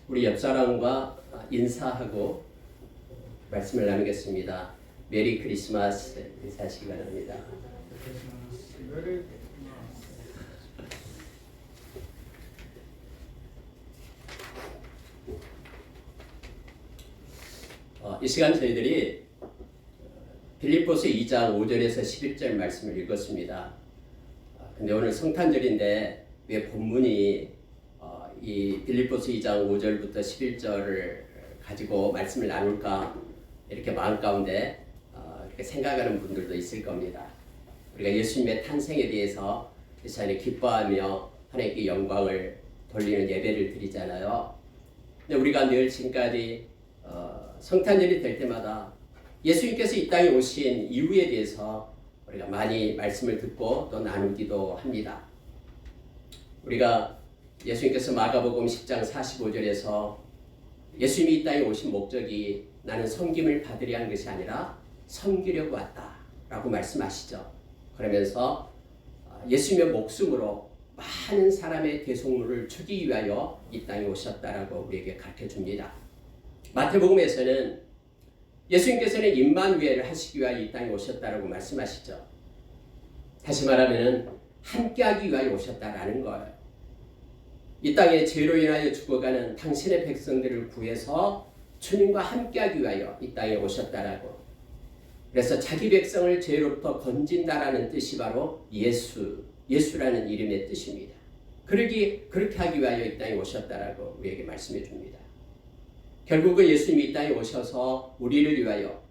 우리 옆 사람과 인사하고 말씀을 나누겠습니다. 메리 크리스마스 인사하시기 바랍니다. 이 시간 저희들이 빌립보서 2장 5절에서 11절 말씀을 읽었습니다. 근데 오늘 성탄절인데 왜 본문이 이 빌립보서 2장 5절부터 11절을 가지고 말씀을 나눌까 이렇게 마음 가운데 이렇게 생각하는 분들도 있을 겁니다. 우리가 예수님의 탄생에 대해서 이 시간에 기뻐하며 하나님께 영광을 돌리는 예배를 드리잖아요. 근데 우리가 늘 지금까지 성탄절이 될 때마다 예수님께서 이 땅에 오신 이유에 대해서 우리가 많이 말씀을 듣고 또 나누기도 합니다. 우리가 예수님께서 마가복음 10장 45절에서 예수님이 이 땅에 오신 목적이 나는 섬김을 받으려 하는 것이 아니라 섬기려고 왔다라고 말씀하시죠. 그러면서 예수님의 목숨으로 많은 사람의 대속물을 주기 위하여 이 땅에 오셨다라고 우리에게 가르쳐줍니다. 마태복음에서는 예수님께서는 임마누엘을 하시기 위하여 이 땅에 오셨다라고 말씀하시죠. 다시 말하면 함께하기 위하여 오셨다라는 거예요. 이 땅에 죄로 인하여 죽어가는 당신의 백성들을 구해서 주님과 함께하기 위하여 이 땅에 오셨다라고. 그래서 자기 백성을 죄로부터 건진다라는 뜻이 바로 예수라는 이름의 뜻입니다. 그렇게 하기 위하여 이 땅에 오셨다라고 우리에게 말씀해 줍니다. 결국은 예수님이 이 땅에 오셔서 우리를 위하여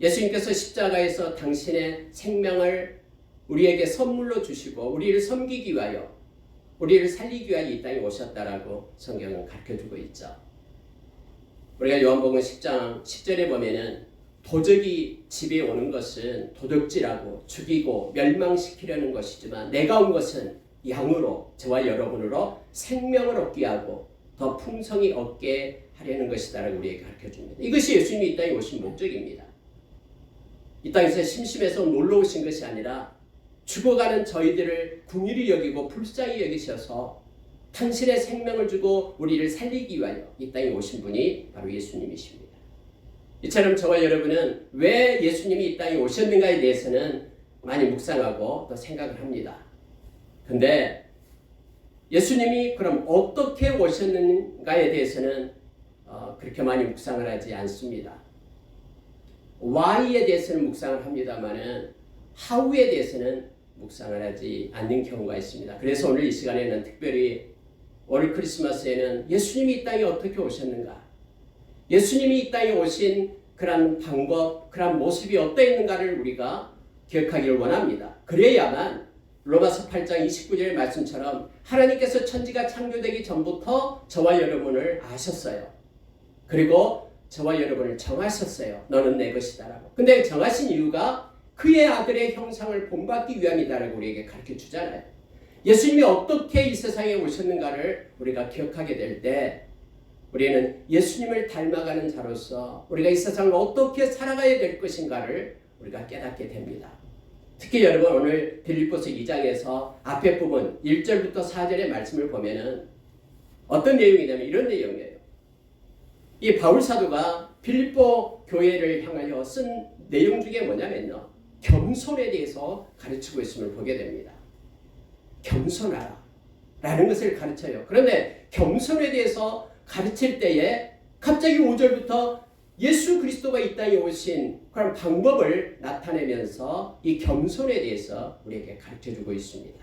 예수님께서 십자가에서 당신의 생명을 우리에게 선물로 주시고 우리를 섬기기 위하여 우리를 살리기 위하여 이 땅에 오셨다라고 성경은 가르쳐주고 있죠. 우리가 요한복음 10장 10절에 보면은 도적이 집에 오는 것은 도둑질하고 죽이고 멸망시키려는 것이지만 내가 온 것은 양으로 저와 여러분으로 생명을 얻게 하고 더 풍성히 얻게 하려는 것이다라고 우리에게 가르쳐줍니다. 이것이 예수님이 이 땅에 오신 목적입니다. 이 땅에서 심심해서 놀러 오신 것이 아니라 죽어가는 저희들을 긍휼히 여기고 불쌍히 여기셔서 당신의 생명을 주고 우리를 살리기 위하여 이 땅에 오신 분이 바로 예수님이십니다. 이처럼 저와 여러분은 왜 예수님이 이 땅에 오셨는가에 대해서는 많이 묵상하고 또 생각을 합니다. 근데 예수님이 그럼 어떻게 오셨는가에 대해서는 그렇게 많이 묵상을 하지 않습니다. Why에 대해서는 묵상을 합니다만은 How에 대해서는 묵상을 하지 않는 경우가 있습니다. 그래서 오늘 이 시간에는 특별히 올 크리스마스에는 예수님이 이 땅에 어떻게 오셨는가, 예수님이 이 땅에 오신 그런 방법, 그런 모습이 어떠했는가를 우리가 기억하기를 원합니다. 그래야만 로마서 8장 29절 말씀처럼 하나님께서 천지가 창조되기 전부터 저와 여러분을 아셨어요. 그리고 저와 여러분을 정하셨어요. 너는 내 것이다라고. 근데 정하신 이유가 그의 아들의 형상을 본받기 위함이다라고 우리에게 가르쳐 주잖아요. 예수님이 어떻게 이 세상에 오셨는가를 우리가 기억하게 될 때 우리는 예수님을 닮아가는 자로서 우리가 이 세상을 어떻게 살아가야 될 것인가를 우리가 깨닫게 됩니다. 특히 여러분 오늘 빌립보서 2장에서 앞에 부분 1절부터 4절의 말씀을 보면은 어떤 내용이냐면 이런 내용이에요. 이 바울 사도가 빌립보 교회를 향하여 쓴 내용 중에 뭐냐면요, 겸손에 대해서 가르치고 있음을 보게 됩니다. 겸손하라 라는 것을 가르쳐요. 그런데 겸손에 대해서 가르칠 때에 갑자기 5절부터 예수 그리스도가 이 땅에 오신 그런 방법을 나타내면서 이 겸손에 대해서 우리에게 가르쳐주고 있습니다.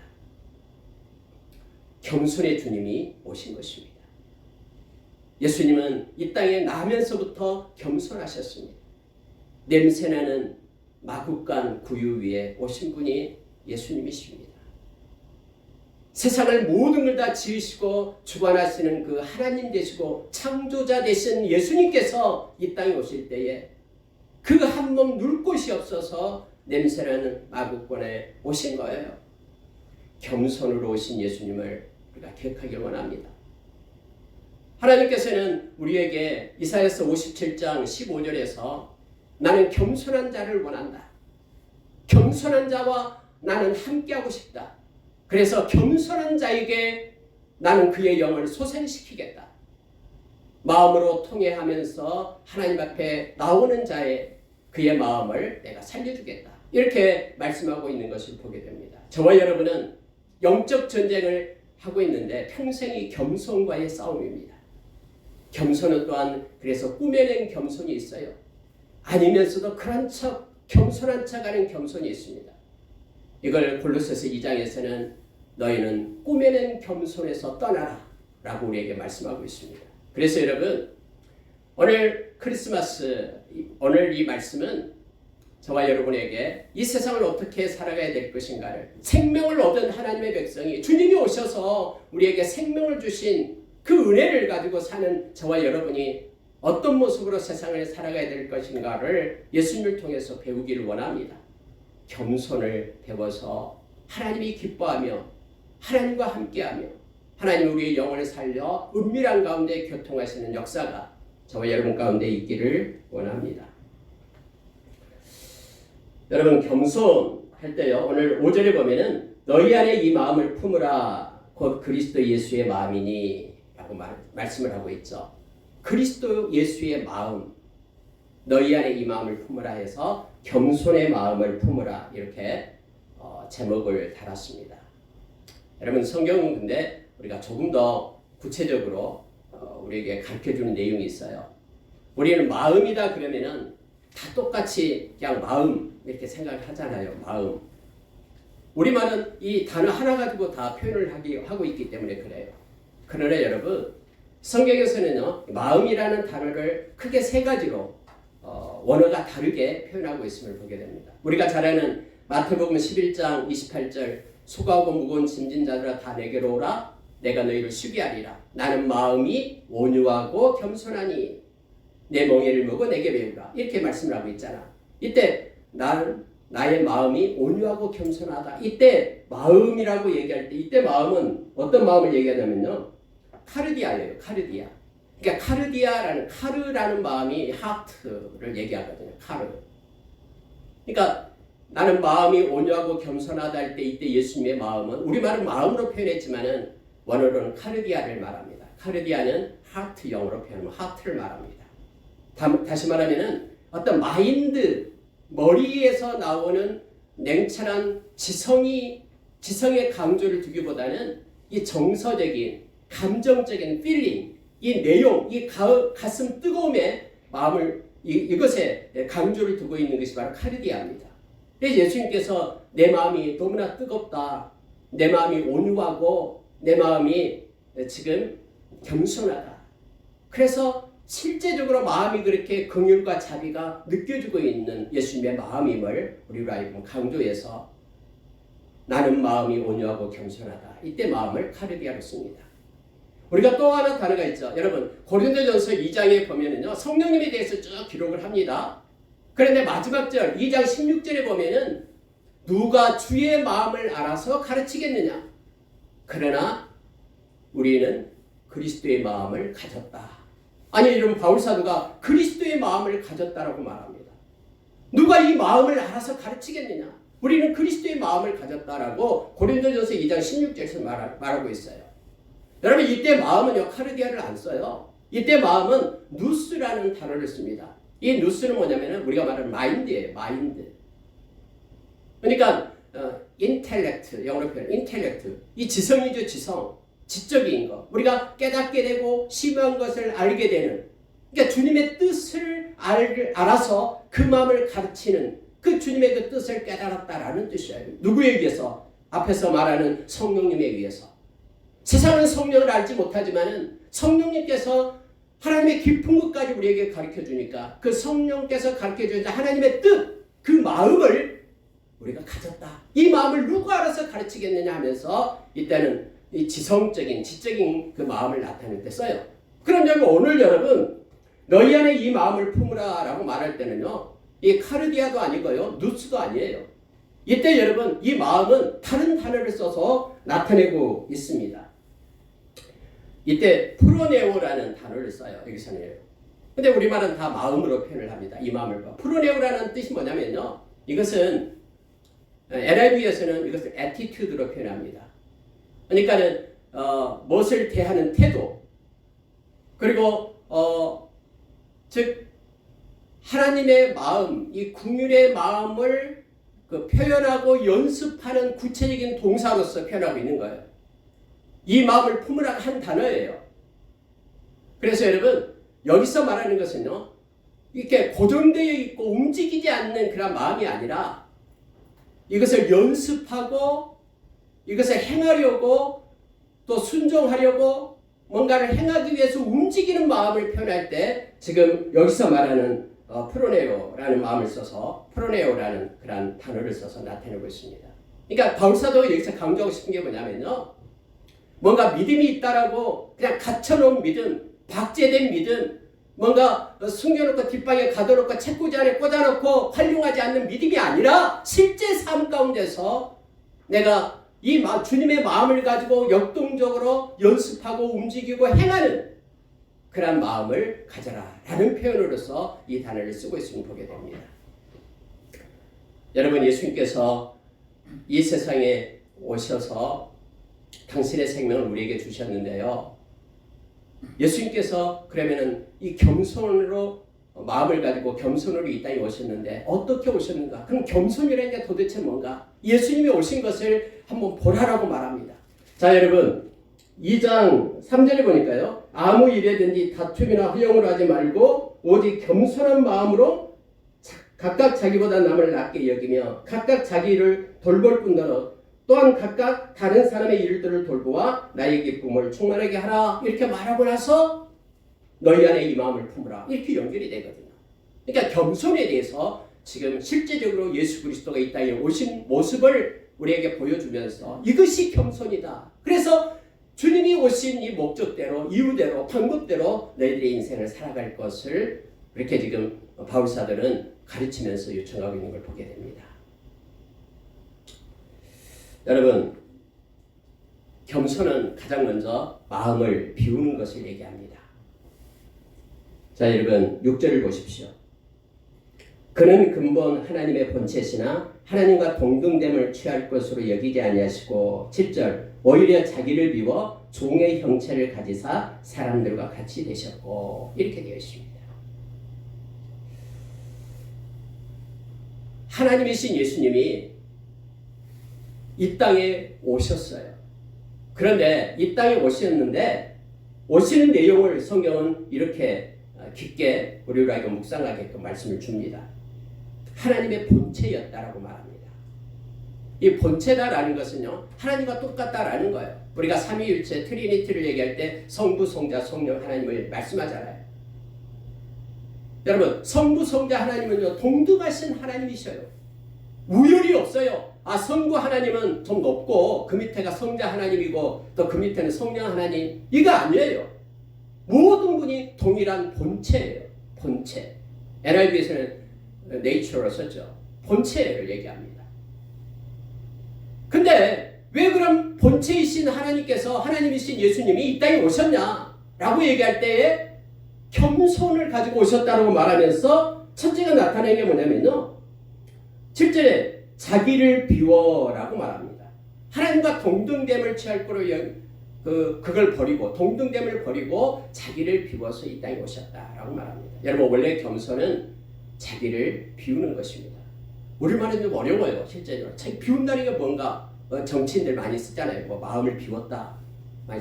겸손의 주님이 오신 것입니다. 예수님은 이 땅에 나면서부터 겸손하셨습니다. 냄새나는 마국간 구유 위에 오신 분이 예수님이십니다. 세상을 모든 걸 다 지으시고 주관하시는 그 하나님 되시고 창조자 되신 예수님께서 이 땅에 오실 때에 그 한 몸 누울 곳이 없어서 냄새나는 마국간에 오신 거예요. 겸손으로 오신 예수님을 우리가 기억하길 원합니다. 하나님께서는 우리에게 이사야서 57장 15절에서 나는 겸손한 자를 원한다. 겸손한 자와 나는 함께하고 싶다. 그래서 겸손한 자에게 나는 그의 영을 솟아시키겠다. 마음으로 통회하면서 하나님 앞에 나오는 자의 그의 마음을 내가 살려주겠다. 이렇게 말씀하고 있는 것을 보게 됩니다. 저와 여러분은 영적 전쟁을 하고 있는데 평생이 겸손과의 싸움입니다. 겸손은 또한 그래서 꾸며낸 겸손이 있어요. 아니면서도 그런 척 겸손한 척하는 겸손이 있습니다. 이걸 골로새서 2장에서는 너희는 꾸며낸 겸손에서 떠나라 라고 우리에게 말씀하고 있습니다. 그래서 여러분 오늘 크리스마스 오늘 이 말씀은 저와 여러분에게 이 세상을 어떻게 살아가야 될 것인가를 생명을 얻은 하나님의 백성이 주님이 오셔서 우리에게 생명을 주신 그 은혜를 가지고 사는 저와 여러분이 어떤 모습으로 세상을 살아가야 될 것인가를 예수님을 통해서 배우기를 원합니다. 겸손을 배워서 하나님이 기뻐하며 하나님과 함께하며 하나님 우리의 영혼을 살려 은밀한 가운데 교통하시는 역사가 저와 여러분 가운데 있기를 원합니다. 여러분 겸손할 때요. 오늘 5절에 보면은 너희 안에 이 마음을 품으라 곧 그리스도 예수의 마음이니 라고 말씀을 하고 있죠. 그리스도 예수의 마음 너희 안에 이 마음을 품으라 해서 겸손의 마음을 품으라 이렇게 제목을 달았습니다. 여러분 성경은 근데 우리가 조금 더 구체적으로 우리에게 가르쳐주는 내용이 있어요. 우리는 마음이다 그러면은 다 똑같이 그냥 마음 이렇게 생각을 하잖아요. 마음. 우리말은 이 단어 하나 가지고 다 표현을 하고 있기 때문에 그래요. 그러나 여러분 성경에서는요 마음이라는 단어를 크게 세 가지로 원어가 다르게 표현하고 있음을 보게 됩니다. 우리가 잘 아는 마태복음 11장 28절 수고하고 무거운 짐진 자들아 다 내게로 오라 내가 너희를 쉬게 하리라 나는 마음이 온유하고 겸손하니 내 멍에를 먹어 내게 배우라 이렇게 말씀을 하고 있잖아. 이때 나의 마음이 온유하고 겸손하다. 이때 마음이라고 얘기할 때 이때 마음은 어떤 마음을 얘기하냐면요 카르디아예요. 카르디아. 그러니까 카르라는 마음이 하트를 얘기하거든요. 카르. 그러니까 나는 마음이 온유하고 겸손하다 할 때 이때 예수님의 마음은 우리말은 마음으로 표현했지만은 원어로는 카르디아를 말합니다. 카르디아는 하트 영어로 표현하면 하트를 말합니다. 다시 말하면은 어떤 마인드 머리에서 나오는 냉철한 지성의 강조를 두기보다는 이 정서적인 감정적인 필링 이 내용 이 가슴 뜨거움에 마음을 이것에 강조를 두고 있는 것이 바로 카르디아입니다. 그래서 예수님께서 내 마음이 너무나 뜨겁다 내 마음이 온유하고 내 마음이 지금 겸손하다. 그래서 실제적으로 마음이 그렇게 긍휼과 자비가 느껴지고 있는 예수님의 마음임을 우리로 하여금 강조해서 나는 마음이 온유하고 겸손하다. 이때 마음을 카르디아로 씁니다. 우리가 또 하나 단어가 있죠. 여러분 고린도전서 2장에 보면은요 성령님에 대해서 쭉 기록을 합니다. 그런데 마지막 절 2장 16절에 보면은 누가 주의 마음을 알아서 가르치겠느냐. 그러나 우리는 그리스도의 마음을 가졌다. 아니 이런 바울사도가 그리스도의 마음을 가졌다라고 말합니다. 누가 이 마음을 알아서 가르치겠느냐. 우리는 그리스도의 마음을 가졌다라고 고린도전서 2장 16절에서 말하고 있어요. 여러분 이때 마음은요 카르디아를 안 써요. 이때 마음은 누스라는 단어를 씁니다. 이 누스는 뭐냐면 우리가 말하는 마인드예요. 마인드. 그러니까 인텔렉트 영어로 표현 인텔렉트 이 지성이죠. 지성. 지적인 것. 우리가 깨닫게 되고 심오한 것을 알게 되는 그러니까 주님의 뜻을 알아서 그 마음을 가르치는 그 주님의 그 뜻을 깨달았다라는 뜻이에요. 누구에 의해서? 앞에서 말하는 성령님에 의해서. 세상은 성령을 알지 못하지만은 성령님께서 하나님의 깊은 것까지 우리에게 가르쳐 주니까 그 성령께서 가르쳐 주는 하나님의 뜻, 그 마음을 우리가 가졌다. 이 마음을 누가 알아서 가르치겠느냐 하면서 이때는 이 지성적인, 지적인 그 마음을 나타낼 때 써요. 그런데 오늘 여러분 너희 안에 이 마음을 품으라 라고 말할 때는요 이 카르디아도 아니고요 누스도 아니에요. 이때 여러분 이 마음은 다른 단어를 써서 나타내고 있습니다. 이때 프로네오라는 단어를 써요. 여기서는. 근데 우리말은 다 마음으로 표현을 합니다. 이 마음을 봐. 프로네오라는 뜻이 뭐냐면요 이것은 NIV에서는 이것을 attitude로 표현합니다. 그러니까는 무엇을 대하는 태도 그리고 즉 하나님의 마음, 이 긍휼의 마음을 표현하고 연습하는 구체적인 동사로서 표현하고 있는 거예요. 이 마음을 품으라 한 단어예요. 그래서 여러분 여기서 말하는 것은요, 이렇게 고정되어 있고 움직이지 않는 그런 마음이 아니라 이것을 연습하고 이것을 행하려고 또 순종하려고 뭔가를 행하기 위해서 움직이는 마음을 표현할 때 지금 여기서 말하는 프로네오라는 마음을 써서 프로네오라는 그런 단어를 써서 나타내고 있습니다. 그러니까 바울사도 여기서 강조하고 싶은 게 뭐냐면요, 뭔가 믿음이 있다라고 그냥 갇혀놓은 믿음, 박제된 믿음, 뭔가 숨겨놓고 뒷방에 가둬놓고 책꽂이 안에 꽂아놓고 활용하지 않는 믿음이 아니라 실제 삶 가운데서 내가 이 주님의 마음을 가지고 역동적으로 연습하고 움직이고 행하는 그런 마음을 가져라 라는 표현으로서 이 단어를 쓰고 있음을 보게 됩니다. 여러분, 예수님께서 이 세상에 오셔서 당신의 생명을 우리에게 주셨는데요, 예수님께서 그러면은 이 겸손으로 마음을 가지고 겸손으로 이 땅에 오셨는데 어떻게 오셨는가? 그럼 겸손이라는 게 도대체 뭔가? 예수님이 오신 것을 한번 보라라고 말합니다. 자, 여러분 2장 3절에 보니까요, 아무 일에든지 다툼이나 허영을 하지 말고 오직 겸손한 마음으로 각각 자기보다 남을 낮게 여기며 각각 자기를 돌볼 뿐더러 또한 각각 다른 사람의 일들을 돌보아 나의 기쁨을 충만하게 하라, 이렇게 말하고 나서 너희 안에 이 마음을 품으라, 이렇게 연결이 되거든요. 그러니까 겸손에 대해서 지금 실제적으로 예수 그리스도가 이 땅에 오신 모습을 우리에게 보여주면서 이것이 겸손이다. 그래서 주님이 오신 이 목적대로, 이유대로, 방법대로 너희들의 인생을 살아갈 것을 그렇게 지금 바울사들은 가르치면서 요청하고 있는 걸 보게 됩니다. 여러분, 겸손은 가장 먼저 마음을 비우는 것을 얘기합니다. 자, 여러분 6절을 보십시오. 그는 근본 하나님의 본체시나 하나님과 동등됨을 취할 것으로 여기지 아니하시고 7절 오히려 자기를 비워 종의 형체를 가지사 사람들과 같이 되셨고, 이렇게 되어 있습니다. 하나님이신 예수님이 이 땅에 오셨어요. 그런데 이 땅에 오셨는데 오시는 내용을 성경은 이렇게 깊게 우리에게 묵상하게끔 말씀을 줍니다. 하나님의 본체였다라고 말합니다. 이 본체다라는 것은요, 하나님과 똑같다라는 거예요. 우리가 삼위일체 트리니티를 얘기할 때 성부, 성자, 성령 하나님을 말씀하잖아요. 여러분, 성부, 성자 하나님은요 동등하신 하나님이셔요. 우열이 없어요. 성부 하나님은 좀 높고 그 밑에가 성자 하나님이고 또 그 밑에는 성령 하나님, 이거 아니에요. 모든 분이 동일한 본체예요. 본체. NIV에서는 nature로 썼죠. 본체를 얘기합니다. 근데 왜 그럼 본체이신 하나님께서, 하나님이신 예수님이 이 땅에 오셨냐라고 얘기할 때에 겸손을 가지고 오셨다고 말하면서 첫째가 나타내는 게 뭐냐면요, 7절에 자기를 비워라고 말합니다. 하나님과 동등됨을 취할 거로 그걸 버리고, 동등됨을 버리고 자기를 비워서 이 땅에 오셨다라고 말합니다. 여러분, 원래 겸손은 자기를 비우는 것입니다. 우리말은 좀 어려워요. 실제로 자기 비운다는 게 뭔가, 정치인들 많이 쓰잖아요. 뭐 마음을 비웠다.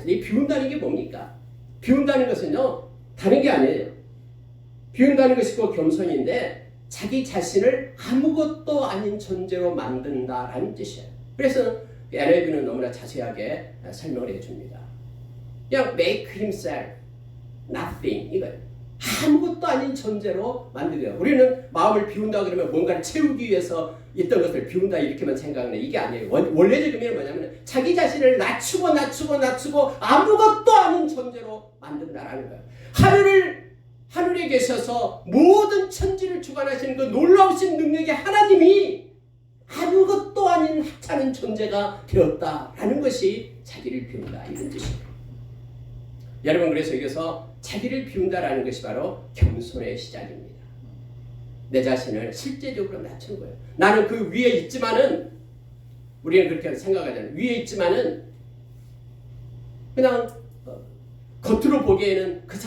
이 비운다는 게 뭡니까? 비운다는 것은요 다른 게 아니에요. 비운다는 것이 곧 겸손인데 자기 자신을 아무것도 아닌 존재로 만든다라는 뜻이에요. 그래서 NIV는 너무나 자세하게 설명을 해줍니다. 그냥 make himself nothing, 이거예요. 아무것도 아닌 존재로 만들어요. 우리는 마음을 비운다 그러면 뭔가를 채우기 위해서 있던 것을 비운다 이렇게만 생각하는, 이게 아니에요. 원래적인 의미는 뭐냐면 자기 자신을 낮추고 아무것도 아닌 존재로 만든다라는 거예요. 하늘에 계셔서 모든 천지를 주관하시는 그 놀라우신 능력의 하나님이 아무것도 아닌 하찮은 존재가 되었다라는 것이 자기를 비운다, 이런 뜻이에요. 여러분, 그래서 여기서 자기를 비운다라는 것이 바로 겸손의 시작입니다. 내 자신을 실제적으로 낮춘 거예요. 나는 그 위에 있지만은, 우리는 그렇게 생각하잖아요. 위에 있지만은 그냥 겉으로 보기에는 그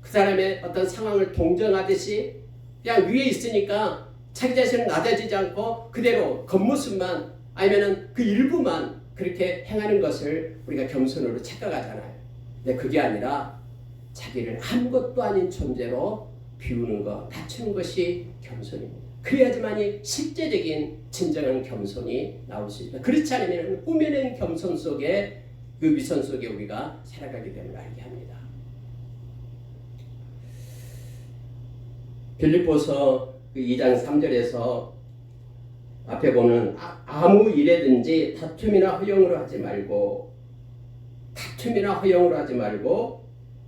그 사람의 어떤 상황을 동정하듯이 그냥 위에 있으니까 자기 자신은 낮아지지 않고 그대로 겉모습만 아니면은 그 일부만 그렇게 행하는 것을 우리가 겸손으로 착각하잖아요. 근데 그게 아니라 자기를 아무것도 아닌 존재로 비우는 것, 낮추는 것이 겸손입니다. 그래야지만이 실제적인 진정한 겸손이 나올 수 있다. 그렇지 않으면 꾸며낸 겸손 속에 그 위선 속에 우리가 살아가게 됨을 알게 합니다. 빌립보서 2장 3절에서 앞에 보는 아무 일에든지 다툼이나 허용으로 하지 말고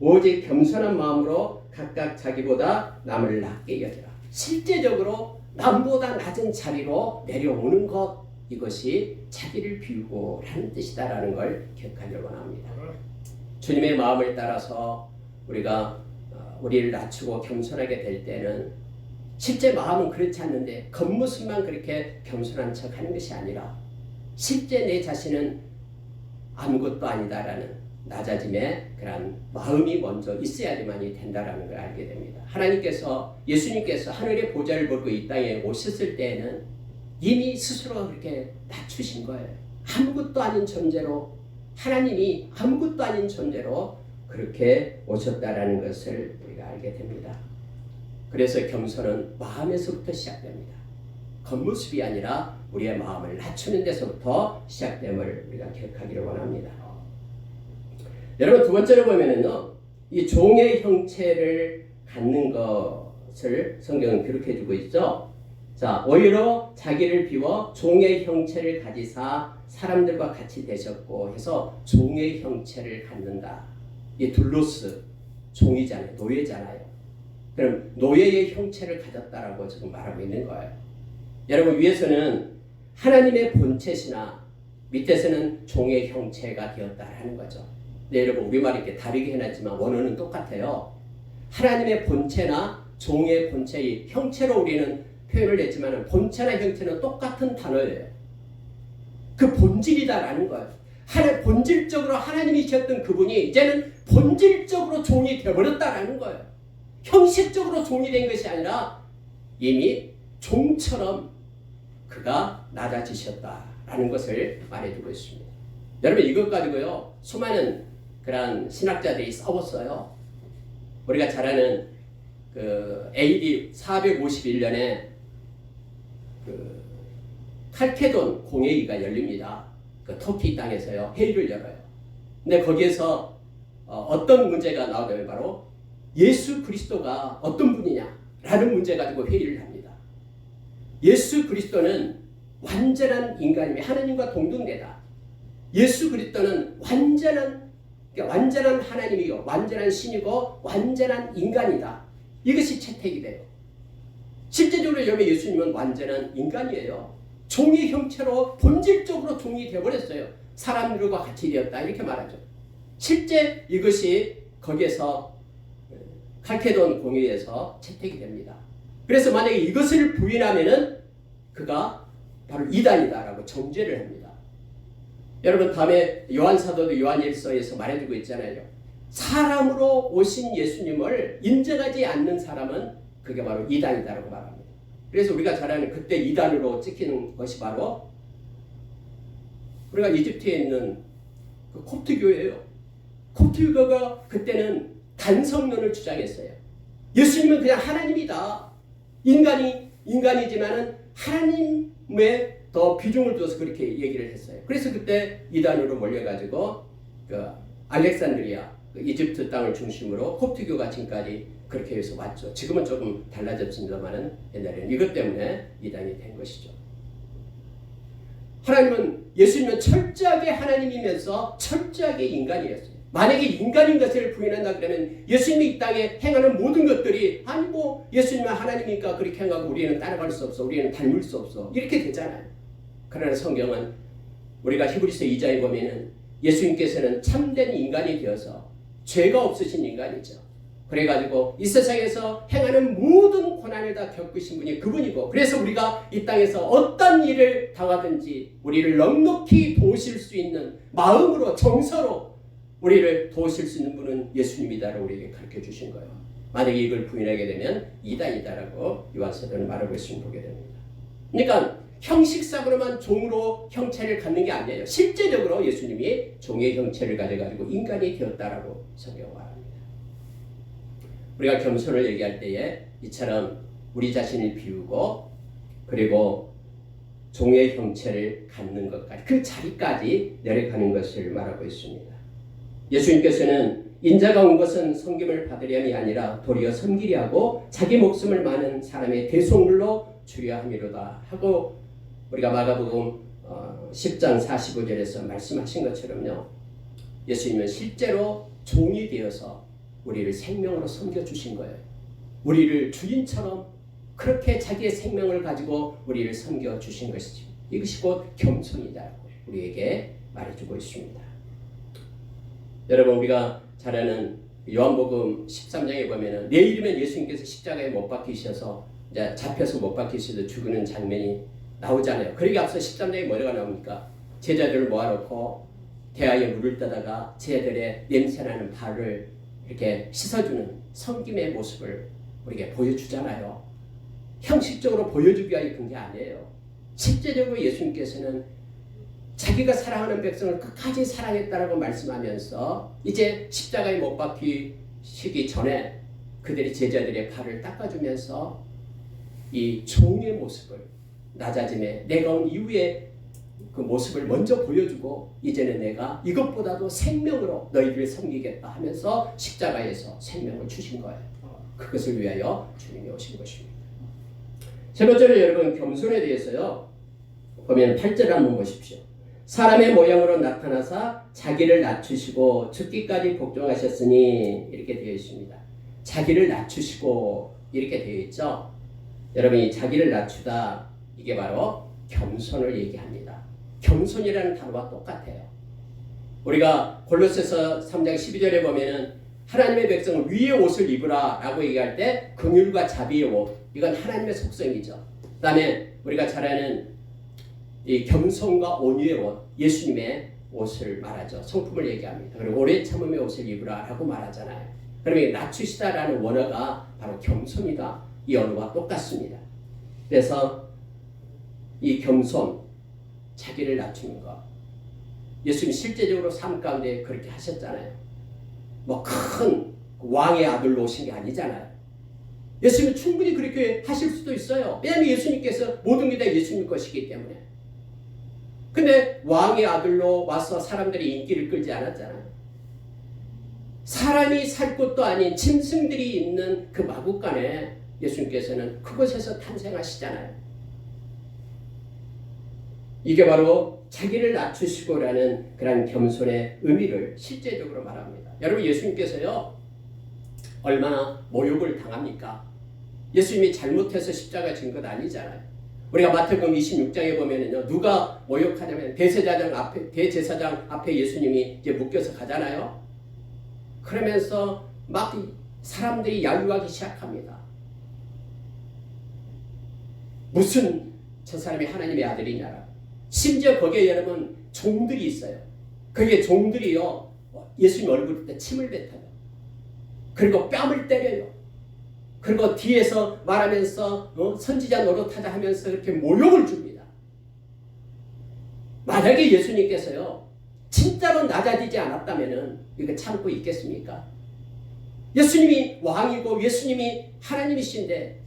오직 겸손한 마음으로 각각 자기보다 남을 낮게 여기라. 실제적으로 남보다 낮은 자리로 내려오는 것, 이것이 자기를 비우고 라는 뜻이다라는 걸 기억하려고 합니다. 주님의 마음을 따라서 우리가 우리를 낮추고 겸손하게 될 때는 실제 마음은 그렇지 않는데 겉모습만 그렇게 겸손한 척 하는 것이 아니라 실제 내 자신은 아무것도 아니다라는 낮아짐의 그런 마음이 먼저 있어야지만이 된다라는 걸 알게 됩니다. 예수님께서 하늘의 보좌를 보고 이 땅에 오셨을 때에는 이미 스스로 그렇게 낮추신 거예요. 아무것도 아닌 존재로, 하나님이 아무것도 아닌 존재로 그렇게 오셨다라는 것을 우리가 알게 됩니다. 그래서 겸손은 마음에서부터 시작됩니다. 겉모습이 아니라 우리의 마음을 낮추는 데서부터 시작됨을 우리가 기억하기를 원합니다. 여러분, 두 번째로 보면은요, 이 종의 형체를 갖는 것을 성경은 기록해 주고 있죠. 자, 오히려 자기를 비워 종의 형체를 가지사 사람들과 같이 되셨고 해서 종의 형체를 갖는다. 이 둘로스, 종이잖아요. 노예잖아요. 그럼 노예의 형체를 가졌다라고 지금 말하고 있는 거예요. 여러분, 위에서는 하나님의 본체시나 밑에서는 종의 형체가 되었다라는 거죠. 네, 여러분, 우리말 이렇게 다르게 해놨지만 원어는 똑같아요. 하나님의 본체나 종의 본체의 형체로 우리는 표현을 했지만 본체나 형체는 똑같은 단어예요. 그 본질이다라는 거예요. 본질적으로 하나님이셨던 그분이 이제는 본질적으로 종이 되어버렸다라는 거예요. 형식적으로 종이 된 것이 아니라 이미 종처럼 그가 낮아지셨다라는 것을 말해주고 있습니다. 여러분, 이것 가지고요 수많은 그런 신학자들이 싸웠어요. 우리가 잘 아는 그 AD 451년에 그 칼케돈 공회의가 열립니다. 그 터키 땅에서요 회의를 열어요. 근데 거기에서 어떤 문제가 나오냐면 바로 예수 그리스도가 어떤 분이냐라는 문제 가지고 회의를 합니다. 예수 그리스도는 완전한 인간이며 하나님과 동등되다. 예수 그리스도는 완전한 하나님이고 완전한 신이고 완전한 인간이다. 이것이 채택이 돼요. 실제적으로 여러분, 예수님은 완전한 인간이에요. 종의 형체로 본질적으로 종이 되어버렸어요. 사람들과 같이 되었다 이렇게 말하죠. 실제 이것이 거기에서 칼케돈 공회에서 채택이 됩니다. 그래서 만약에 이것을 부인하면은 그가 바로 이단이다라고 정죄를 합니다. 여러분, 다음에 요한사도도 요한일서에서 말해주고 있잖아요. 사람으로 오신 예수님을 인정하지 않는 사람은 그게 바로 이단이다라고 말합니다. 그래서 우리가 잘 아는 그때 이단으로 찍히는 것이 바로 우리가 이집트에 있는 그 콥트교예요. 콥트교가 그때는 단성론을 주장했어요. 예수님은 그냥 하나님이다. 인간이지만은 하나님에 더 비중을 둬서 그렇게 얘기를 했어요. 그래서 그때 이단으로 몰려가지고 그 알렉산드리아, 그 이집트 땅을 중심으로 콥트교가 지금까지 그렇게 해서 왔죠. 지금은 조금 달라졌습니다만은 옛날에는 이것 때문에 이단이 된 것이죠. 예수님은 철저하게 하나님이면서 철저하게 인간이었어요. 만약에 인간인 것을 부인한다 그러면 예수님이 이 땅에 행하는 모든 것들이 예수님은 하나님이니까 그렇게 행하고 우리는 따라갈 수 없어, 우리는 닮을 수 없어 이렇게 되잖아요. 그러나 성경은 우리가 히브리서 2장에 보면은 예수님께서는 참된 인간이 되어서 죄가 없으신 인간이죠. 그래가지고 이 세상에서 행하는 모든 고난을 다 겪으신 분이 그분이고, 그래서 우리가 이 땅에서 어떤 일을 당하든지 우리를 넉넉히 도우실 수 있는 마음으로, 정서로 우리를 도우실 수 있는 분은 예수님이다라고 우리에게 가르쳐 주신 거예요. 만약에 이걸 부인하게 되면 이다라고 요한사도는 말하고 있으면 보게 됩니다. 그러니까 형식상으로만 종으로 형체를 갖는 게 아니에요. 실제적으로 예수님이 종의 형체를 가져가지고 인간이 되었다라고 성경은 말합니다. 우리가 겸손을 얘기할 때에 이처럼 우리 자신을 비우고 그리고 종의 형체를 갖는 것까지 그 자리까지 내려가는 것을 말하고 있습니다. 예수님께서는 인자가 온 것은 섬김을 받으려니 아니라 도리어 섬기려 하고 자기 목숨을 많은 사람의 대속물로 주려 함이로다 하고 우리가 마가복음 10장 45절에서 말씀하신 것처럼요. 예수님은 실제로 종이 되어서 우리를 생명으로 섬겨주신 거예요. 우리를 주인처럼 그렇게 자기의 생명을 가지고 우리를 섬겨주신 것이죠. 이것이 곧 겸손이다라고 우리에게 말해주고 있습니다. 여러분 우리가 잘 아는 요한복음 13장에 보면은 내일이면 예수님께서 십자가에 못 박히셔서 이제 잡혀서 못 박히셔서 죽는 장면이 나오잖아요. 그러기 앞서 13장에 뭐가 나옵니까? 제자들을 모아놓고 대야에 물을 떠다가 제자들의 냄새나는 발을 이렇게 씻어주는 섬김의 모습을 우리에게 보여주잖아요. 형식적으로 보여주기 위하여 그런 게 아니에요. 실제적으로 예수님께서는 자기가 사랑하는 백성을 끝까지 사랑했다라고 말씀하면서 이제 십자가에 못 박히시기 전에 그들이 제자들의 발을 닦아주면서 이 종의 모습을 낮아짐에 내가 온 이후에 그 모습을 먼저 보여주고 이제는 내가 이것보다도 생명으로 너희들을 섬기겠다 하면서 십자가에서 생명을 주신 거예요. 그것을 위하여 주님이 오신 것입니다. 세 번째로 여러분 겸손에 대해서요. 보면 8절 한번 보십시오. 사람의 모양으로 나타나사 자기를 낮추시고 죽기까지 복종하셨으니 이렇게 되어 있습니다. 자기를 낮추시고 이렇게 되어 있죠. 여러분이 자기를 낮추다 이게 바로 겸손을 얘기합니다. 겸손이라는 단어와 똑같아요. 우리가 골로새서 3장 12절에 보면은 하나님의 백성은 위의 옷을 입으라 라고 얘기할 때 긍휼과 자비의 옷 이건 하나님의 속성이죠. 그 다음에 우리가 잘 아는 이 겸손과 온유의 옷 예수님의 옷을 말하죠. 성품을 얘기합니다. 그리고 오래 참음의 옷을 입으라 라고 말하잖아요. 그러면 낮추시다라는 원어가 바로 겸손이다. 이 언어와 똑같습니다. 그래서 이 겸손 자기를 낮추는 것 예수님 실제적으로 삶 가운데 그렇게 하셨잖아요. 뭐 큰 왕의 아들로 오신 게 아니잖아요. 예수님은 충분히 그렇게 하실 수도 있어요. 왜냐하면 예수님께서 모든 게 다 예수님 것이기 때문에. 근데 왕의 아들로 와서 사람들이 인기를 끌지 않았잖아요. 사람이 살 곳도 아닌 짐승들이 있는 그 마국간에 예수님께서는 그곳에서 탄생하시잖아요. 이게 바로 자기를 낮추시고라는 그런 겸손의 의미를 실제적으로 말합니다. 여러분 예수님께서요 얼마나 모욕을 당합니까? 예수님이 잘못해서 십자가 진 것 아니잖아요. 우리가 마태복음 26장에 보면은요 누가 모욕하냐면 대제사장 앞에 예수님이 이제 묶여서 가잖아요. 그러면서 막 사람들이 야유하기 시작합니다. 무슨 저 사람이 하나님의 아들이냐라. 심지어 거기에 여러분 종들이 있어요. 거기에 종들이요 예수님 얼굴에 침을 뱉어요. 그리고 뺨을 때려요. 그리고 뒤에서 말하면서 선지자 노릇하자 하면서 이렇게 모욕을 줍니다. 만약에 예수님께서요 진짜로 낮아지지 않았다면 이거 참고 있겠습니까? 예수님이 왕이고 예수님이 하나님이신데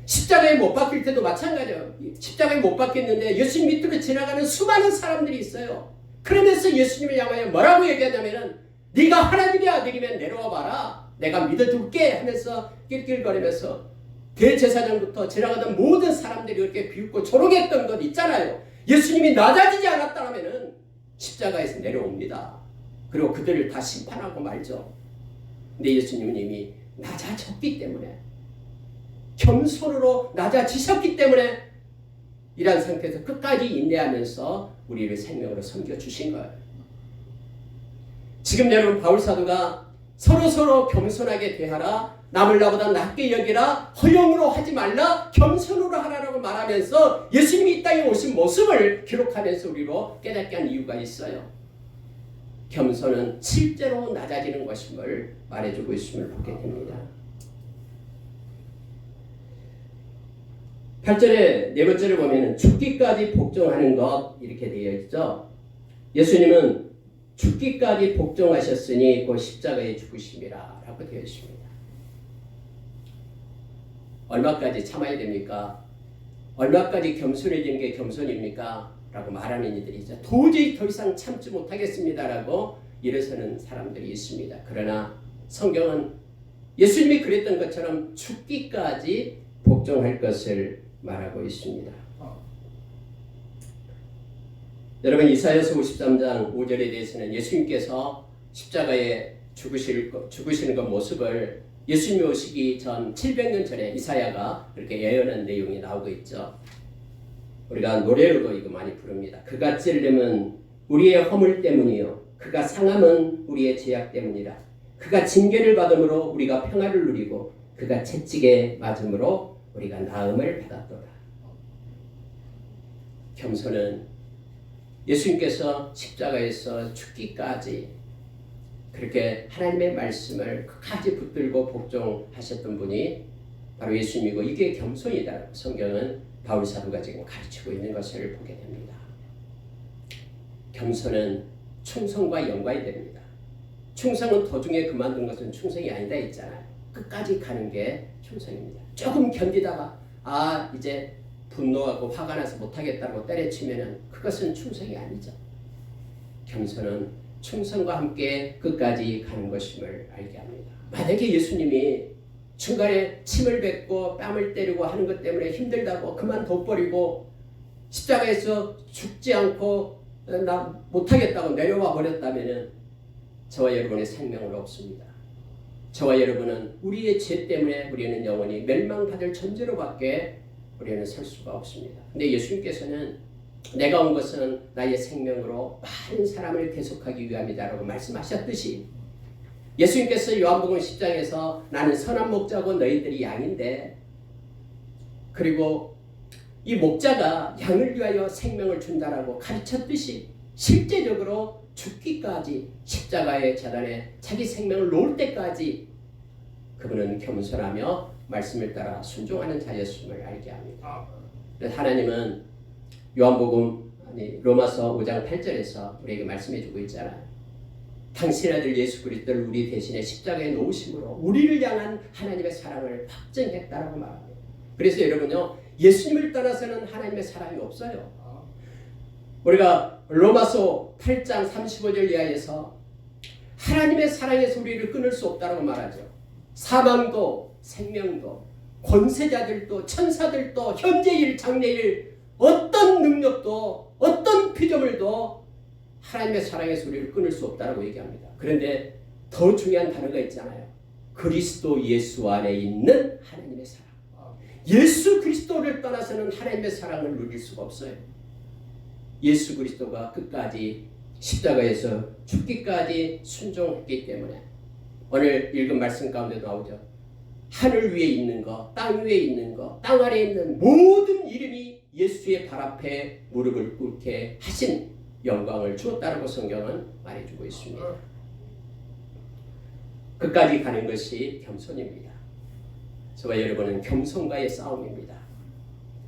십자가에 못 박힐 때도 마찬가지예요. 십자가에 못 박혔는데 예수님 밑으로 지나가는 수많은 사람들이 있어요. 그러면서 예수님을 향하여 뭐라고 얘기하냐면은 네가 하나님의 아들이면 내려와 봐라. 내가 믿어줄게 하면서 낄낄거리면서 대제사장부터 지나가던 모든 사람들이 이렇게 비웃고 조롱했던 것 있잖아요. 예수님이 낮아지지 않았다면은 십자가에서 내려옵니다. 그리고 그들을 다 심판하고 말죠. 근데 예수님은 이미 낮아졌기 때문에 겸손으로 낮아지셨기 때문에 이러한 상태에서 끝까지 인내하면서 우리를 생명으로 섬겨주신 거예요. 지금 여러분 바울사도가 서로 겸손하게 대하라. 남을 나보다 낮게 여기라. 허영으로 하지 말라. 겸손으로 하라라고 말하면서 예수님이 이 땅에 오신 모습을 기록하면서 우리로 깨닫게 한 이유가 있어요. 겸손은 실제로 낮아지는 것임을 말해주고 있음을 보게 됩니다. 8절에 네 번째를 보면 죽기까지 복종하는 것 이렇게 되어 있죠. 예수님은 죽기까지 복종하셨으니 그 십자가에 죽으심이라 라고 되어 있습니다. 얼마까지 참아야 됩니까? 얼마까지 겸손해지는 게 겸손입니까? 라고 말하는 이들이 있죠. 도저히 더 이상 참지 못하겠습니다 라고 일어서는 사람들이 있습니다. 그러나 성경은 예수님이 그랬던 것처럼 죽기까지 복종할 것을 말하고 있습니다. 여러분 이사야서 53장 5절에 대해서는 예수님께서 십자가에 죽으시는 그 모습을 예수님이 오시기 전 700년 전에 이사야가 그렇게 예언한 내용이 나오고 있죠. 우리가 노래로도 이거 많이 부릅니다. 그가 찔림은 우리의 허물 때문이요 그가 상함은 우리의 죄악 때문이라. 그가 징계를 받음으로 우리가 평화를 누리고 그가 채찍에 맞음으로 우리가 나음을 받았도다. 겸손은 예수님께서 십자가에서 죽기까지 그렇게 하나님의 말씀을 끝까지 붙들고 복종하셨던 분이 바로 예수님이고 이게 겸손이다. 성경은 바울 사도가 지금 가르치고 있는 것을 보게 됩니다. 겸손은 충성과 연관이 됩니다. 충성은 도중에 그만둔 것은 충성이 아니다 있잖아요. 끝까지 가는 게 충성입니다. 조금 견디다가 이제 분노하고 화가 나서 못하겠다고 때려치면은 그것은 충성이 아니죠. 겸손은 충성과 함께 끝까지 가는 것임을 알게 합니다. 만약에 예수님이 중간에 침을 뱉고 뺨을 때리고 하는 것 때문에 힘들다고 그만둬버리고 십자가에서 죽지 않고 나 못하겠다고 내려와 버렸다면 저와 여러분의 생명은 없습니다. 저와 여러분은 우리의 죄 때문에 우리는 영원히 멸망받을 존재로밖에 우리는 설 수가 없습니다. 근데 예수님께서는 내가 온 것은 나의 생명으로 많은 사람을 계속하기 위함이다라고 말씀하셨듯이 예수님께서 요한복음 10장에서 나는 선한 목자고 너희들이 양인데 그리고 이 목자가 양을 위하여 생명을 준다라고 가르쳤듯이 실제적으로 죽기까지 십자가의 재단에 자기 생명을 놓을 때까지 그분은 겸손하며 말씀을 따라 순종하는 자였음을 알게 합니다. 하나님은 요한복음 로마서 5장 8절에서 우리에게 말씀해 주고 있잖아요. 당신 아들 예수 그리스도를 우리 대신에 십자가에 놓으심으로 우리를 향한 하나님의 사랑을 확증했다라고 말합니다. 그래서 여러분요 예수님을 떠나서는 하나님의 사랑이 없어요. 우리가 로마서 8장 35절 이하에서 하나님의 사랑에서 우리를 끊을 수 없다고 말하죠. 사망도 생명도 권세자들도 천사들도 현재일 장래일 어떤 능력도 어떤 피조물도 하나님의 사랑에서 우리를 끊을 수 없다고 얘기합니다. 그런데 더 중요한 단어가 있잖아요. 그리스도 예수 안에 있는 하나님의 사랑. 예수 그리스도를 떠나서는 하나님의 사랑을 누릴 수가 없어요. 예수 그리스도가 끝까지 십자가에서 죽기까지 순종했기 때문에 오늘 읽은 말씀 가운데 나오죠. 하늘 위에 있는 것, 땅 위에 있는 것, 땅 아래에 있는 모든 이름이 예수의 발 앞에 무릎을 꿇게 하신 영광을 주었다라고 성경은 말해주고 있습니다. 끝까지 가는 것이 겸손입니다. 저와 여러분은 겸손과의 싸움입니다.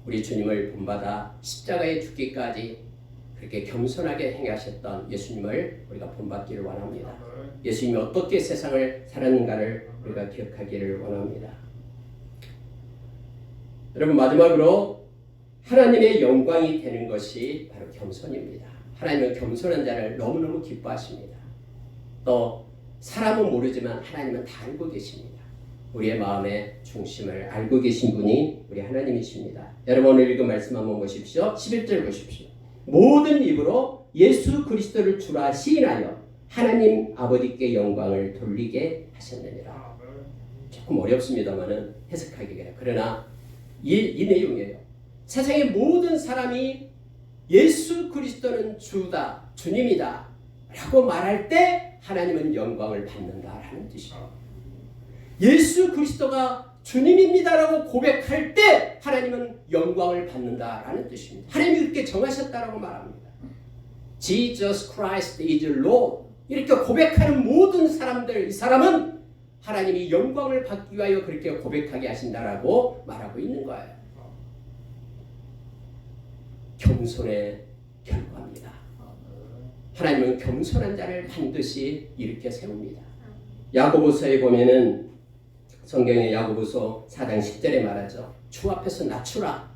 우리 주님을 본받아 십자가에 죽기까지 그렇게 겸손하게 행하셨던 예수님을 우리가 본받기를 원합니다. 예수님이 어떻게 세상을 살았는가를 우리가 기억하기를 원합니다. 여러분 마지막으로 하나님의 영광이 되는 것이 바로 겸손입니다. 하나님은 겸손한 자를 너무너무 기뻐하십니다. 또 사람은 모르지만 하나님은 다 알고 계십니다. 우리의 마음의 중심을 알고 계신 분이 우리 하나님이십니다. 여러분 오늘 읽은 말씀 한번 보십시오. 11절 보십시오. 모든 입으로 예수 그리스도를 주라 시인하여 하나님 아버지께 영광을 돌리게 하셨느니라. 조금 어렵습니다만은 해석하기가 그러나 이 내용이에요. 세상의 모든 사람이 예수 그리스도는 주다, 주님이다 라고 말할 때 하나님은 영광을 받는다라는 뜻이에요. 예수 그리스도가 주님입니다라고 고백할 때 하나님은 영광을 받는다라는 뜻입니다. 하나님이 그렇게 정하셨다라고 말합니다. Jesus Christ is Lord. 이렇게 고백하는 모든 사람들, 이 사람은 하나님이 영광을 받기 위하여 그렇게 고백하게 하신다라고 말하고 있는 거예요. 겸손의 결과입니다. 하나님은 겸손한 자를 반드시 일으켜 세웁니다. 야고보서에 보면은 성경의 야고보서 4장 10절에 말하죠. 주 앞에서 낮추라.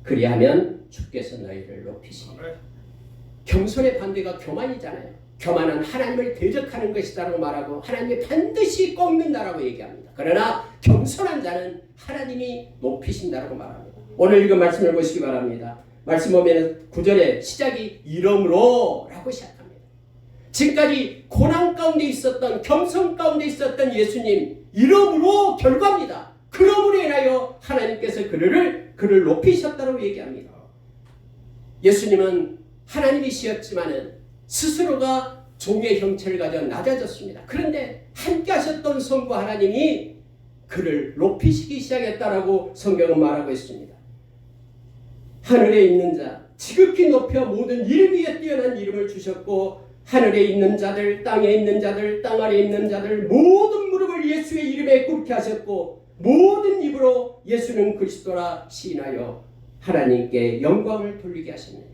그리하면 주께서 너희를 높이시니. 겸손의 반대가 교만이잖아요. 교만은 하나님을 대적하는 것이다라고 말하고 하나님이 반드시 꺾는다라고 얘기합니다. 그러나 겸손한 자는 하나님이 높이신다라고 말합니다. 오늘 읽은 말씀을 보시기 바랍니다. 말씀 보면 9절에 시작이 이러므로 라고 시작합니다. 지금까지 고난 가운데 있었던, 겸손 가운데 있었던 예수님, 이러므로 결과입니다. 그러므로 인하여 하나님께서 그를 높이셨다고 얘기합니다. 예수님은 하나님이시었지만은 스스로가 종의 형체를 가져 낮아졌습니다. 그런데 함께 하셨던 성부 하나님이 그를 높이시기 시작했다라고 성경은 말하고 있습니다. 하늘에 있는 자, 지극히 높여 모든 이름 위에 뛰어난 이름을 주셨고 하늘에 있는 자들, 땅에 있는 자들, 땅 아래에 있는 자들 모든 무릎을 예수의 이름에 꿇게 하셨고 모든 입으로 예수는 그리스도라 시인하여 하나님께 영광을 돌리게 하십니다.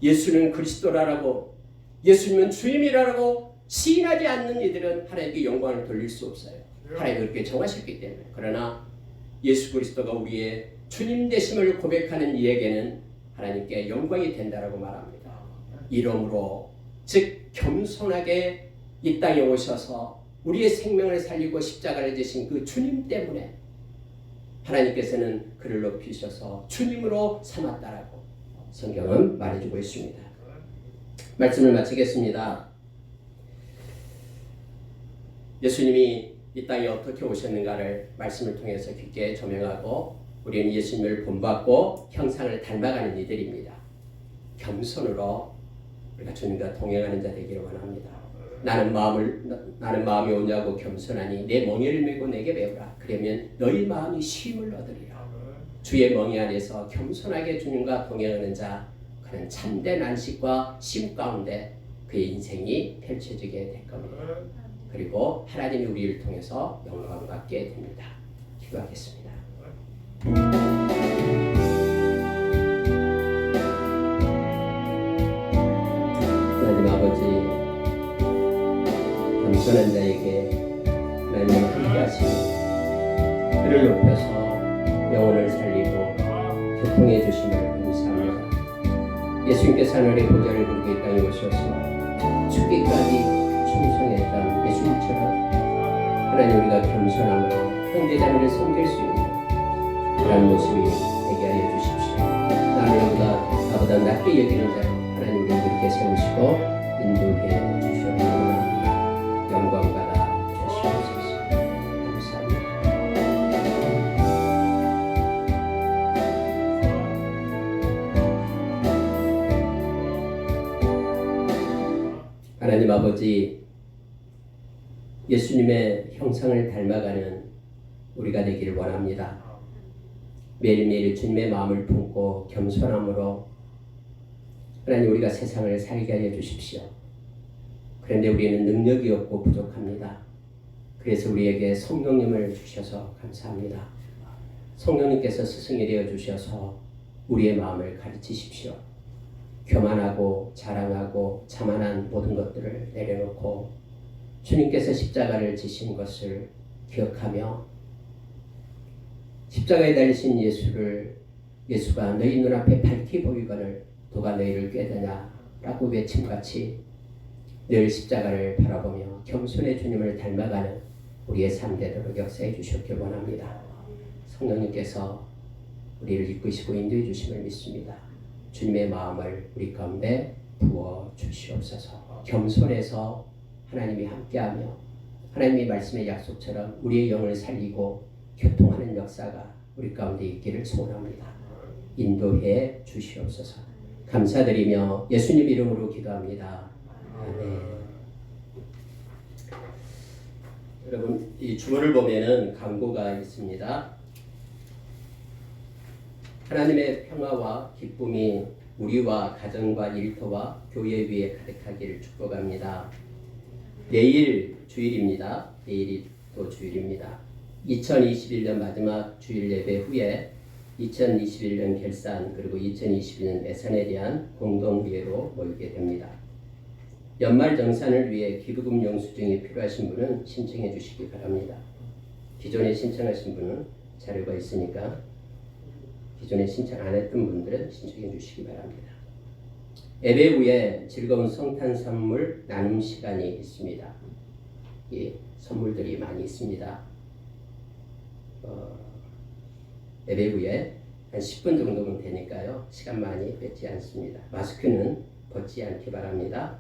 예수는 그리스도라라고, 예수님은 주님이라고 시인하지 않는 이들은 하나님께 영광을 돌릴 수 없어요. 하나님이 그렇게 정하셨기 때문에. 그러나 예수 그리스도가 우리의 주님 되심을 고백하는 이에게는 하나님께 영광이 된다라고 말합니다. 이러므로 즉 겸손하게 이 땅에 오셔서 우리의 생명을 살리고 십자가를 지신 그 주님 때문에 하나님께서는 그를 높이셔서 주님으로 삼았다라고 성경은 말해주고 있습니다. 말씀을 마치겠습니다. 예수님이 이 땅에 어떻게 오셨는가를 말씀을 통해서 깊게 조명하고 우리는 예수님을 본받고 형상을 닮아가는 이들입니다. 겸손으로 우리가 주님과 동행하는 자 되기를 원합니다. 나는 마음이 오냐고 겸손하니 내 멍에를 메고 내게 배우라. 그러면 너희 마음이 쉼을 얻으리라. 주의 멍에 안에서 겸손하게 주님과 동행하는 자, 그는 참된 안식과 쉼 가운데 그의 인생이 펼쳐지게 될 겁니다. 그리고 하나님이 우리를 통해서 영광 받게 됩니다. 기도하겠습니다. 하나님 아버지, 겸손한 자에게 하나님이 함께 하시고 그를 높여서 영혼을 살리고 교통해 주심을 감사합니다. 예수님께서 하늘의 보좌를 부르고 이 땅에 오셔서 죽기까지 충성했던 예수님처럼 하나님 우리가 겸손함으로 형제자매를 섬길 수 있는 그런 모습이 되게 하여 주십시오. 남의 나보다 낮게 여기는 자를 하나님 우리를 그렇게 세우시고 인도해 주시옵소서. 영광 받아 주시옵소서. 감사합니다. 하나님 아버지, 예수님의 형상을 닮아가는 우리가 되기를 원합니다. 매일매일 주님의 마음을 품고 겸손함으로 하나님 우리가 세상을 살게 하여 주십시오. 그런데 우리는 능력이 없고 부족합니다. 그래서 우리에게 성령님을 주셔서 감사합니다. 성령님께서 스승이 되어 주셔서 우리의 마음을 가르치십시오. 교만하고 자랑하고 자만한 모든 것들을 내려놓고 주님께서 십자가를 지신 것을 기억하며 십자가에 달리신 예수가 너희 눈앞에 밝히 보이거늘 누가 너희를 꾀드냐라고 외침같이 늘 십자가를 바라보며 겸손의 주님을 닮아가는 우리의 삶 되도록 역사해 주셨길 원합니다. 성령님께서 우리를 이끄시고 인도해 주심을 믿습니다. 주님의 마음을 우리 가운데 부어 주시옵소서. 겸손해서 하나님이 함께하며 하나님의 말씀의 약속처럼 우리의 영을 살리고 교통하는 역사가 우리 가운데 있기를 소원합니다. 인도해 주시옵소서. 감사드리며 예수님 이름으로 기도합니다. 아멘. 여러분, 이 주문을 보면은 광고가 있습니다. 하나님의 평화와 기쁨이 우리와 가정과 일터와 교회 위에 가득하기를 축복합니다. 내일 주일입니다. 내일이 또 주일입니다. 2021년 마지막 주일 예배 후에 2021년 결산 그리고 2022년 예산에 대한 공동회의로 모이게 됩니다. 연말 정산을 위해 기부금 영수증이 필요하신 분은 신청해 주시기 바랍니다. 기존에 신청하신 분은 자료가 있으니까 기존에 신청 안 했던 분들은 신청해 주시기 바랍니다. 예배 후에 즐거운 성탄 선물 나눔 시간이 있습니다. 이 선물들이 많이 있습니다. 예배 후에 한 10분 정도면 되니까요. 시간 많이 뺏지 않습니다. 마스크는 벗지 않기 바랍니다.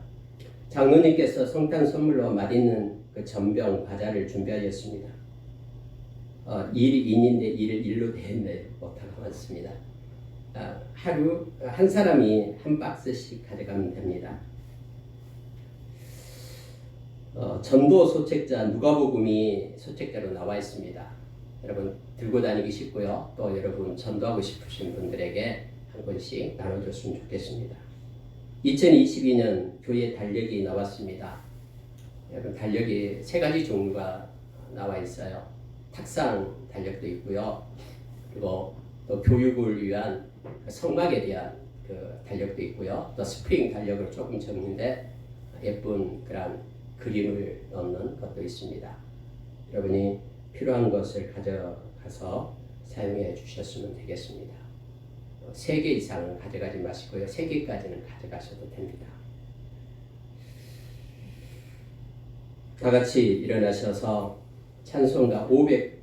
장로님께서 성탄 선물로 맛있는 그 전병 과자를 준비하였습니다. 일이 인인데 일을 일로 되었네요. 오타가 많습니다. 하루 한 사람이 한 박스씩 가져가면 됩니다. 전도 소책자 누가복음이 소책자로 나와 있습니다. 여러분 들고 다니기 쉽고요. 또 여러분 전도하고 싶으신 분들에게 한 권씩 나눠줬으면 좋겠습니다. 2022년 교회 달력이 나왔습니다. 여러분 달력이 세 가지 종류가 나와 있어요. 탁상 달력도 있고요. 그리고 또 교육을 위한 성막에 대한 그 달력도 있고요. 또 스프링 달력을 조금 적는데 예쁜 그런 그림을 넣는 것도 있습니다. 여러분이 필요한 것을 가져가서 사용해 주셨으면 되겠습니다. 3개 이상은 가져가지 마시고요. 3개까지는 가져가셔도 됩니다. 다 같이 일어나셔서 찬송가 500